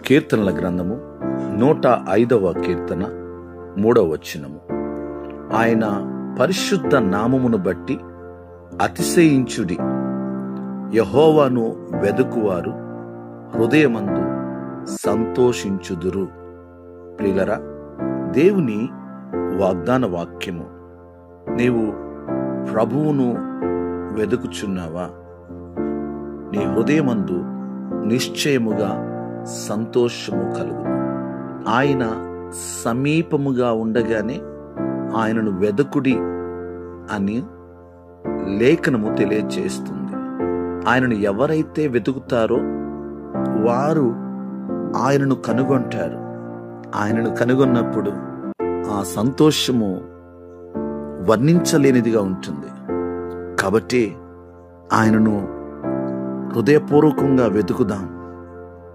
కీర్తనల గ్రంథము 105వ కీర్తన 3వ వచనము. ఆయన పరిశుద్ధ నామమును బట్టి అతిశయించుడి. యెహోవాను వెదుకువారు హృదయమందు సంతోషించుదురు. ప్రియులరా, దేవుని వాగ్దాన వాక్యము. నీవు ప్రభువును వెదుకుచున్నావా? నీ హృదయమందు నిశ్చయముగా సంతోషము కలుగును. ఆయన సమీపముగా ఉండగానే ఆయనను వెదకుడి అని లేఖనము తెలియజేస్తుంది. ఆయనను ఎవరైతే వెతుకుతారో వారు ఆయనను కనుగొంటారు. ఆయనను కనుగొన్నప్పుడు ఆ సంతోషము వర్ణించలేనిదిగా ఉంటుంది. కాబట్టి ఆయనను హృదయపూర్వకంగా వెతుకుదాం.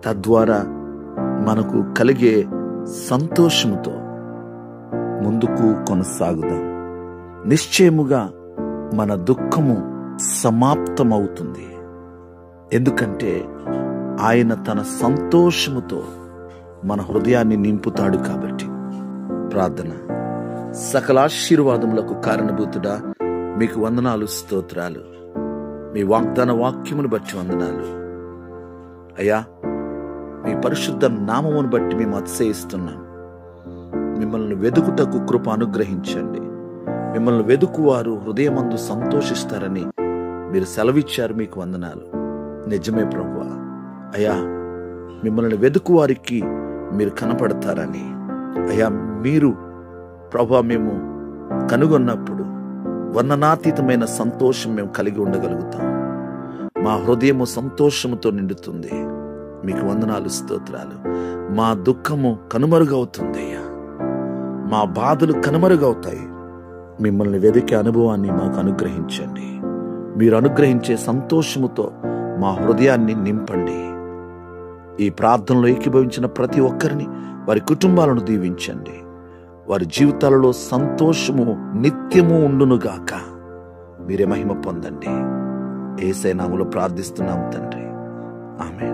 తద్వారా మనకు కలిగే సంతోషముతో ముందుకు కొనసాగుదాం. నిశ్చయముగా మన దుఃఖము సమాప్తమవుతుంది. ఎందుకంటే ఆయన తన సంతోషముతో మన హృదయాన్ని నింపుతాడు కాబట్టి. ప్రార్థన. సకల ఆశీర్వాదములకు కారణభూతుడా, మీకు వందనాలు, స్తోత్రాలు. మీ వాగ్దాన వాక్యమును బట్టి వందనాలు అయ్యా. మీ పరిశుద్ధ నామమును బట్టి మేము అతిశయిస్తున్నాం. మిమ్మల్ని వెదుకుటకు కృప అనుగ్రహించండి. మిమ్మల్ని వెదుకువారు హృదయమందు సంతోషిస్తారని మీరు సెలవిచ్చారు. మీకు వందనాలు. నిజమే ప్రభువా. అయ్యా, మిమ్మల్ని వెదుకువారికి మీరు కనపడతారని అయ్యా, మీరు ప్రభువా మేము కనుగొన్నప్పుడు వర్ణనాతీతమైన సంతోషం మేము కలిగి ఉండగలుగుతాం. మా హృదయము సంతోషముతో నిండుతుంది. మీకు వందనాలు, స్తోత్రాలు. మా దుఃఖము కనుమరుగవుతుంది అయ్యా. మా బాధలు కనుమరుగవుతాయి. మిమ్మల్ని వెదికే అనుభవాన్ని మాకు అనుగ్రహించండి. మీరు అనుగ్రహించే సంతోషముతో మా హృదయాన్ని నింపండి. ఈ ప్రార్థనలో ఏకీభవించిన ప్రతి ఒక్కరిని, వారి కుటుంబాలను దీవించండి. వారి జీవితాలలో సంతోషము నిత్యము ఉండునుగాక. మీరే మహిమ పొందండి. యేసయ్య నామములో ప్రార్థిస్తున్నాం తండ్రి. ఆమేన్.